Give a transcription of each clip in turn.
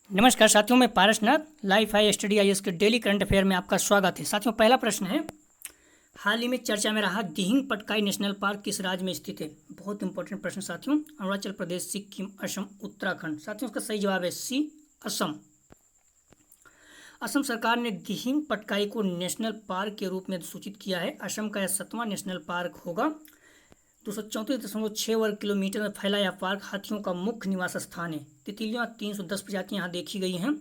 नमस्कार साथियों, मैं Parasnath life high study IAS के डेली करंट अफेयर में आपका स्वागत है। साथियों, पहला प्रश्न है, हाल ही में चर्चा में रहा दिहिंग पटकाई नेशनल पार्क किस राज्य में स्थित है? बहुत इंपॉर्टेंट प्रश्न साथियों। अरुणाचल प्रदेश, सिक्किम, असम, उत्तराखंड। साथियों, इसका सही जवाब है सी, असम। असम सरकार ने दिहिंग पटकाई को नेशनल पार्क के रूप में सूचित किया है। असम का यह 7वां नेशनल पार्क होगा। 234.6 वर्ग किलोमीटर में फैला यह पार्क हाथियों का मुख्य निवास स्थान है। तितलियां 310 प्रजातियां यहाँ देखी गई हैं।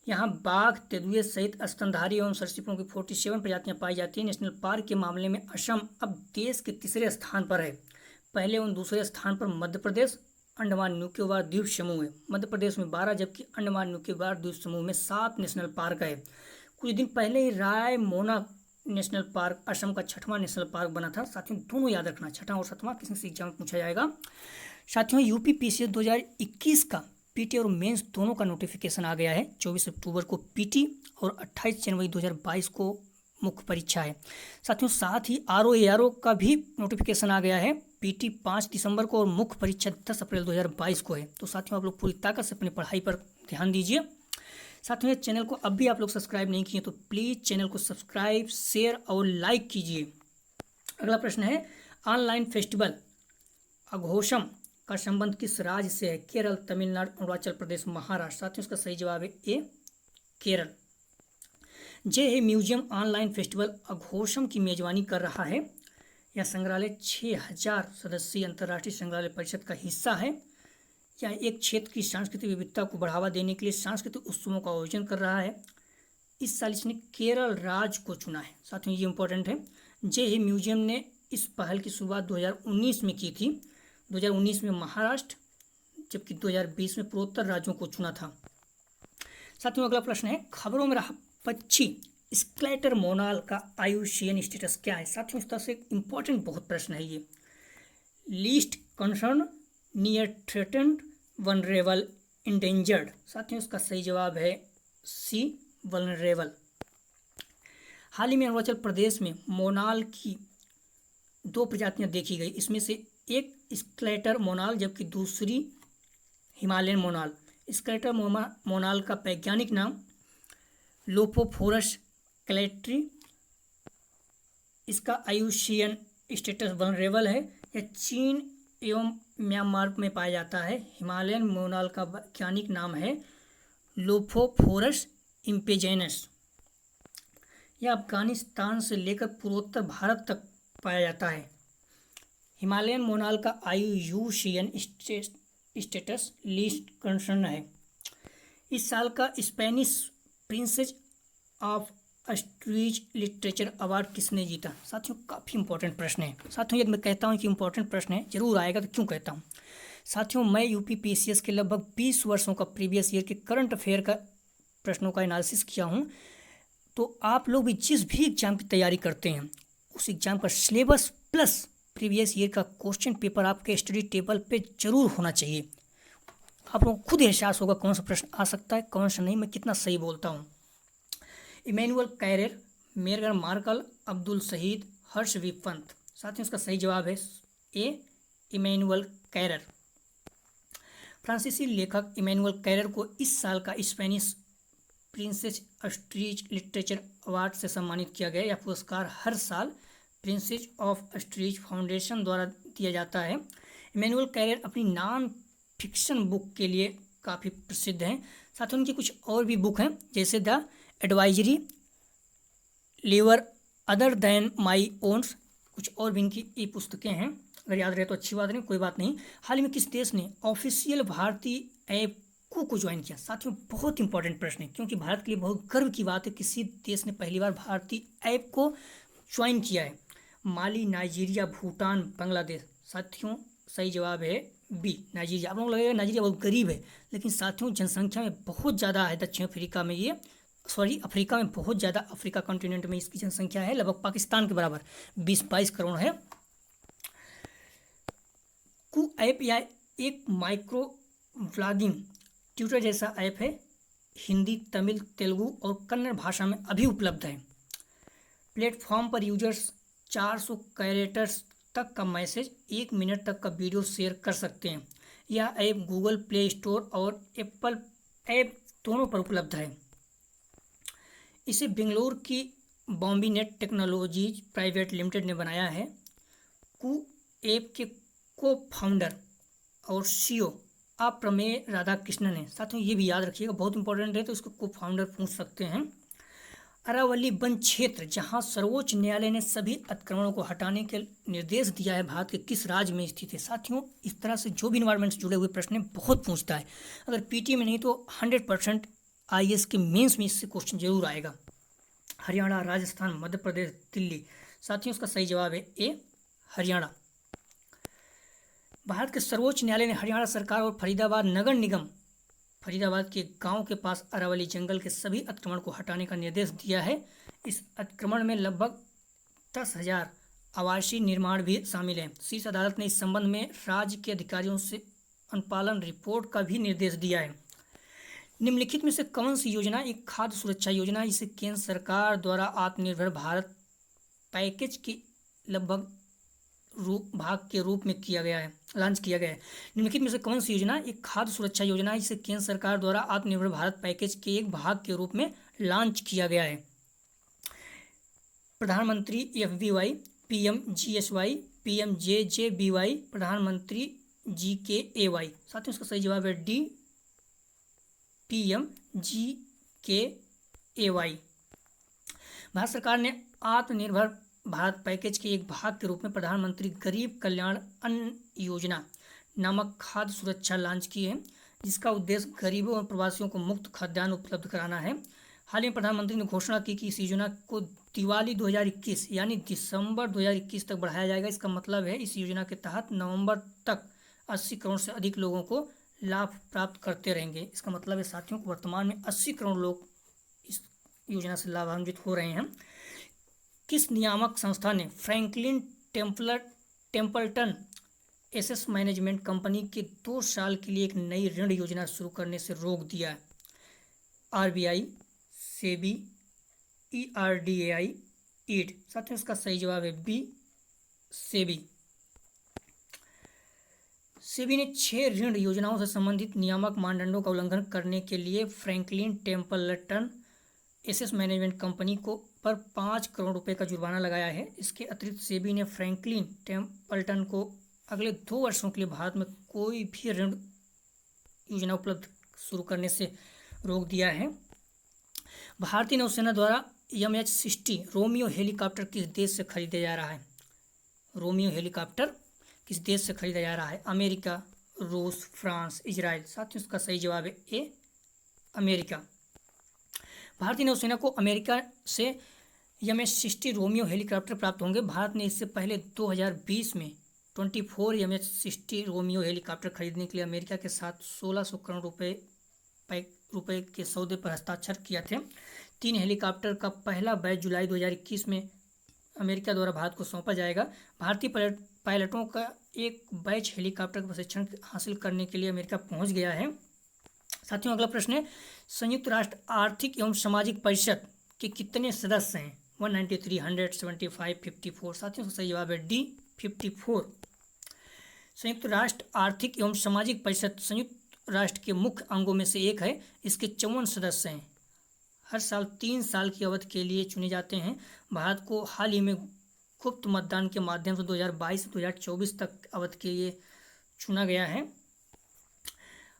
यहाँ बाघ, तेंदुए सहित स्तनधारी एवं सरीसृपों की 47 प्रजातियां पाई जाती हैं। नेशनल पार्क के मामले में असम अब देश के तीसरे स्थान पर है। पहले एवं दूसरे स्थान पर मध्य प्रदेश, अंडमान निकोबार द्वीप समूह है। मध्य प्रदेश में 12 जबकि अंडमान निकोबार द्वीप समूह में 7 नेशनल पार्क है। कुछ दिन पहले ही रायमोना नेशनल पार्क असम का 6वां नेशनल पार्क बना था। साथियों, दोनों याद रखना, 6वां और 7वां किसी से एग्जाम में पूछा जाएगा। साथियों, यूपी पीसीएस 2021 का पीटी और मेंस दोनों का नोटिफिकेशन आ गया है। 24 अक्टूबर को पीटी और 28 जनवरी 2022 को मुख्य परीक्षा है। साथियों, साथ ही आरओ का भी नोटिफिकेशन आ गया है। पीटी 5 दिसंबर को और मुख्य परीक्षा 10 अप्रैल 2022 को है। तो साथियों, आप लोग पूरी ताकत से अपनी पढ़ाई पर ध्यान दीजिए। साथियों, इस चैनल को अब भी आप लोग सब्सक्राइब नहीं किए तो प्लीज़ चैनल को सब्सक्राइब, शेयर और लाइक कीजिए। अगला प्रश्न है, ऑनलाइन फेस्टिवल अघोषम का संबंध किस राज्य से है? केरल, तमिलनाडु, अरुणाचल प्रदेश, महाराष्ट्र। साथियों, इसका सही जवाब है ए, केरल। जे म्यूजियम ऑनलाइन फेस्टिवल अघोषम की मेजबानी कर रहा है। यह संग्रहालय 6000 सदस्यीय अंतर्राष्ट्रीय संग्रहालय परिषद का हिस्सा है। यह एक क्षेत्र की सांस्कृतिक विविधता को बढ़ावा देने के लिए सांस्कृतिक उत्सवों का आयोजन कर रहा है। इस साल इसने केरल राज्य को चुना है। साथियों, ये इंपॉर्टेंट है। जे म्यूजियम ने इस पहल की शुरुआत 2019 में की थी। 2019 में महाराष्ट्र, जबकि 2020 में पूर्वोत्तर राज्यों को चुना था। साथियों, अगला प्रश्न है, खबरों में रहा पक्षी स्केलेटर मोनाल का आयुषीयन स्टेटस क्या है? साथियों, इस तरह से एक इंपॉर्टेंट बहुत प्रश्न है ये। Least concern, near threatened, vulnerable, endangered. साथियों, इसका सही जवाब है सी, वनरेबल। हाल ही में अरुणाचल प्रदेश में मोनाल की 2 प्रजातियां देखी गई। इसमें से एक स्केलेटर मोनाल जबकि दूसरी हिमालयन मोनाल। स्केलेटर मोनाल का वैज्ञानिक नाम लोफोफोरस कैलेट्री। इसका आयुषीयन स्टेटस वनरेबल है। यह चीन एवं म्यांमार में पाया जाता है। हिमालयन मोनाल का वैज्ञानिक नाम है लोफोफोरस इम्पेजेनस। यह अफगानिस्तान से लेकर पूर्वोत्तर भारत तक पाया जाता है। हिमालयन मोनाल का आयुषीयन स्टेटस लीस्ट कंसर्न है। इस साल का Spanish princess of Asturias literature award किसने जीता? साथियों, काफ़ी इंपॉर्टेंट प्रश्न है। साथियों, यदि मैं कहता हूं कि इंपॉर्टेंट प्रश्न है, जरूर आएगा, तो क्यों कहता हूं? साथियों, मैं यूपी पीसीएस के लगभग 20 वर्षों का प्रीवियस ईयर के करंट अफेयर का प्रश्नों का एनालिसिस किया हूं। तो आप लोग भी जिस भी एग्जाम की तैयारी करते हैं, उस एग्जाम का सिलेबस प्लस प्रीवियस ईयर का क्वेश्चन पेपर आपके स्टडी टेबल पे जरूर होना चाहिए। आप लोगों को खुद एहसास होगा कौन सा प्रश्न आ सकता है, कौन सा नहीं, मैं कितना सही बोलता हूँ। इमैनुअल कैरेर, मेगन मार्कल, अब्दुल शहीद, हर्षवी पंत। साथियों, इसका सही जवाब है ए, इमैनुअल कैरेर। फ्रांसीसी लेखक इमैनुअल कैरेर को इस साल का Spanish princess ostriches literature award से सम्मानित किया गया। यह पुरस्कार हर साल प्रिंसेस ऑफ अस्ट्रीज फाउंडेशन द्वारा दिया जाता है। इमैनुअल कैरेर अपनी नॉन फिक्शन बुक के लिए काफ़ी प्रसिद्ध हैं। साथ ही उनकी कुछ और भी बुक हैं, जैसे the advisory, lives other than my owns. कुछ और भी इनकी ई पुस्तकें हैं। अगर याद रहे तो अच्छी बात नहीं, कोई बात नहीं। हाल ही में किस देश ने ऑफिशियल भारतीय ऐप को ज्वाइन किया? साथियों, बहुत इंपॉर्टेंट प्रश्न है, क्योंकि भारत के लिए बहुत गर्व की बात है, किसी देश ने पहली बार भारतीय ऐप को ज्वाइन किया है। माली, नाइजीरिया, भूटान, बांग्लादेश। साथियों, सही जवाब है बी, नाइजीरिया। आप लोगों को लगेगा नाइजीरिया बहुत गरीब है, लेकिन साथियों जनसंख्या में बहुत ज़्यादा है। दक्षिण अफ्रीका में अफ्रीका में बहुत ज़्यादा, अफ्रीका कॉन्टिनेंट में इसकी जनसंख्या है लगभग पाकिस्तान के बराबर, 20-22 करोड़ है। कू ऐप या एक माइक्रो व्लॉगिंग ट्यूटर जैसा ऐप है। हिंदी, तमिल, तेलुगु और कन्नड़ भाषा में अभी उपलब्ध है। प्लेटफॉर्म पर यूजर्स 400 कैरेक्टर्स तक का मैसेज, 1 मिनट तक का वीडियो शेयर कर सकते हैं। यह ऐप गूगल प्ले स्टोर और एप्पल ऐप दोनों पर उपलब्ध है। इसे बेंगलोर की बॉम्बीनेट टेक्नोलॉजीज प्राइवेट लिमिटेड ने बनाया है। कू ऐप के को फाउंडर और सीईओ अप्रमेय राधाकृष्णन है। साथियों ये भी याद रखिएगा, बहुत इंपॉर्टेंट है, तो इसको को फाउंडर पूछ सकते हैं। अरावली वन क्षेत्र, जहां सर्वोच्च न्यायालय ने सभी अतिक्रमणों को हटाने के निर्देश दिया है, भारत के किस राज्य में स्थित है? साथियों इस तरह से जो भी इन्वायरमेंट से जुड़े हुए प्रश्न बहुत पूछता है। अगर पीटी में नहीं तो 100% आईएएस के मेंस में इससे क्वेश्चन जरूर आएगा। हरियाणा, राजस्थान, मध्य प्रदेश, दिल्ली। साथियों इसका सही जवाब है ए, हरियाणा। भारत के सर्वोच्च न्यायालय ने हरियाणा सरकार और फरीदाबाद नगर निगम फरीदाबाद के गांव के पास अरावली जंगल के सभी अतिक्रमण को हटाने का निर्देश दिया है। इस अतिक्रमण में लगभग 10,000 आवासीय निर्माण भी शामिल है। शीर्ष अदालत ने इस संबंध में राज्य के अधिकारियों से अनुपालन रिपोर्ट का भी निर्देश दिया है। निम्नलिखित में से कौन सी योजना एक खाद्य सुरक्षा योजना, इसे केंद्र सरकार द्वारा आत्मनिर्भर भारत पैकेज के लगभग भाग के रूप में लॉन्च किया गया है? निम्नलिखित में से कौन सी योजना एक खाद्य सुरक्षा योजना, इसे केंद्र सरकार द्वारा आत्मनिर्भर भारत पैकेज के एक भाग के रूप में लॉन्च किया गया है? प्रधानमंत्री FBY, PMGSY, PMJJBY, प्रधानमंत्री GKAY। साथियों इसका सही जवाब है डी, PMGKAY। भारत सरकार ने आत्मनिर्भर भारत पैकेज के एक भाग के रूप में प्रधानमंत्री गरीब कल्याण अन्न योजना नामक खाद्य सुरक्षा लॉन्च की है, जिसका उद्देश्य गरीबों और प्रवासियों को मुफ्त खाद्यान्न उपलब्ध कराना है। हाल ही में प्रधानमंत्री ने घोषणा की कि इस योजना को दिवाली 2021 यानी दिसंबर 2021 तक बढ़ाया जाएगा। इसका मतलब है इस योजना के तहत नवंबर तक 80 करोड़ से अधिक लोगों को लाभ प्राप्त करते रहेंगे। इसका मतलब है साथियों को वर्तमान में 80 करोड़ लोग इस योजना से लाभान्वित हो रहे हैं। किस नियामक संस्था ने Franklin Templeton asset management company के 2 साल के लिए एक नई ऋण योजना शुरू करने से रोक दिया है? RBI, SEBI, ERDAI, ईड। साथियों इसका सही जवाब है बी, सेबी। सेबी ने 6 ऋण योजनाओं से संबंधित नियामक मानदंडों का उल्लंघन करने के लिए Franklin Templeton asset management company को पर 5 करोड़ रुपए का जुर्माना लगाया है। इसके अतिरिक्त सेबी ने फ्रैंकलिन टेम्पल्टन को अगले 2 वर्षों के लिए भारत में कोई भी ऋण योजना उपलब्ध शुरू करने से रोक दिया है। भारतीय नौसेना द्वारा MH-60 रोमियो हेलीकॉप्टर किस देश से खरीदा जा रहा है? रोमियो हेलीकॉप्टर किस देश से खरीदा जा रहा है? अमेरिका, रूस, फ्रांस, इजराइल। साथियों इसका सही जवाब है ए, अमेरिका। भारतीय नौसेना को अमेरिका से MH-60 रोमियो हेलीकॉप्टर प्राप्त होंगे। भारत ने इससे पहले 2020 में 24 MH-60 रोमियो हेलीकॉप्टर खरीदने के लिए अमेरिका के साथ 1600 करोड़ रुपए के सौदे पर हस्ताक्षर किया थे। 3 हेलीकॉप्टर का पहला बैच जुलाई 2021 में अमेरिका द्वारा भारत को सौंपा जाएगा। भारतीय पायलटों का एक बैच हेलीकॉप्टर का प्रशिक्षण हासिल करने के लिए अमेरिका पहुंच गया है। साथियों अगला प्रश्न है, संयुक्त राष्ट्र आर्थिक एवं सामाजिक परिषद के कितने सदस्य हैं? 193, 100, 75, 54। साथियों सही जवाब है डी, 54। संयुक्त राष्ट्र आर्थिक एवं सामाजिक परिषद संयुक्त राष्ट्र के मुख्य अंगों में से एक है। इसके 54 सदस्य हैं। हर साल 3 साल की अवधि के लिए चुने जाते हैं। भारत को हाल ही में गुप्त मतदान के माध्यम से 2022 से 2024 तक अवधि के लिए चुना गया है।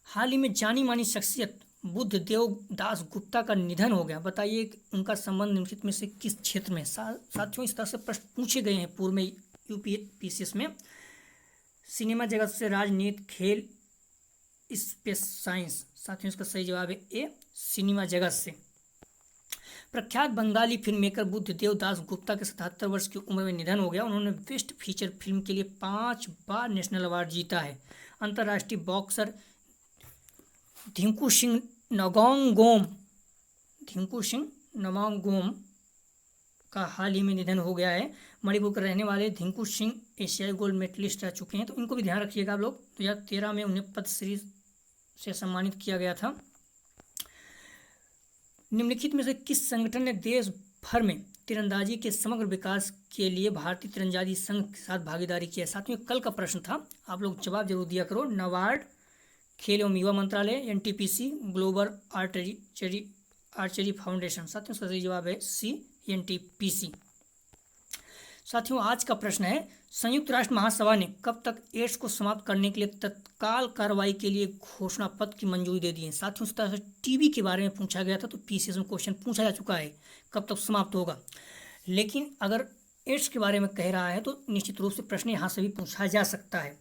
हाल ही में जानी मानी शख्सियत बुद्धदेव दास गुप्ता का निधन हो गया। बताइए उनका संबंध निम्नलिखित में से किस क्षेत्र में? साथियों इस तरह से प्रश्न पूछे गए हैं पूर्व में UPSC में। सिनेमा जगत से, राजनीति, खेल, स्पेस साइंस। साथियों इसका सही जवाब है ए, सिनेमा जगत से। प्रख्यात बंगाली फिल्म मेकर बुद्धदेव दास गुप्ता के 77 वर्ष की उम्र में निधन हो गया। उन्होंने बेस्ट फीचर फिल्म के लिए 5 बार नेशनल अवार्ड जीता है। अंतर्राष्ट्रीय बॉक्सर धिंकू सिंह नमांगोम का हाल ही में निधन हो गया है। मणिपुर के रहने वाले धिंकू सिंह एशियाई गोल्ड मेडलिस्ट रह चुके हैं, तो इनको भी ध्यान रखिएगा आप लोग। 2013 में उन्हें पद्मश्री से सम्मानित किया गया था। निम्नलिखित में से किस संगठन ने देश भर में तीरंदाजी के समग्र विकास के लिए भारतीय तीरंदाजी संघ के साथ भागीदारी किया? साथ में कल का प्रश्न था, आप लोग जवाब जरूर दिया करो। नाबार्ड, खेल एवं युवा मंत्रालय, एनटीपीसी, ग्लोबल आर्चरी फाउंडेशन। साथियों सही जवाब है सी, एनटीपीसी। साथियों आज का प्रश्न है, संयुक्त राष्ट्र महासभा ने कब तक एड्स को समाप्त करने के लिए तत्काल कार्रवाई के लिए घोषणा पत्र की मंजूरी दे दी है। साथियों इस तरह से टीबी के बारे में पूछा गया था, तो पीसीएस में क्वेश्चन पूछा जा चुका है कब तक समाप्त होगा। लेकिन अगर एड्स के बारे में कह रहा है तो निश्चित रूप से प्रश्न यहाँ से भी पूछा जा सकता है।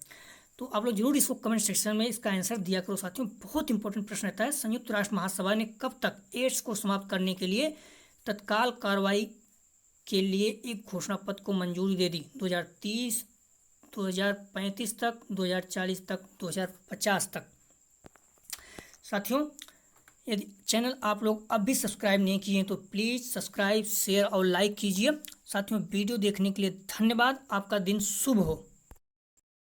तो आप लोग जरूर इसको कमेंट सेक्शन में इसका आंसर दिया करो। साथियों बहुत इंपॉर्टेंट प्रश्न रहता है, संयुक्त राष्ट्र महासभा ने कब तक एड्स को समाप्त करने के लिए तत्काल कार्रवाई के लिए एक घोषणा पत्र को मंजूरी दे दी। 2030, 2035 तक, 2040 तक, 2050 तक। साथियों यदि चैनल आप लोग अब भी सब्सक्राइब नहीं किए हैं तो प्लीज़ सब्सक्राइब, शेयर और लाइक कीजिए। साथियों वीडियो देखने के लिए धन्यवाद। आपका दिन शुभ हो।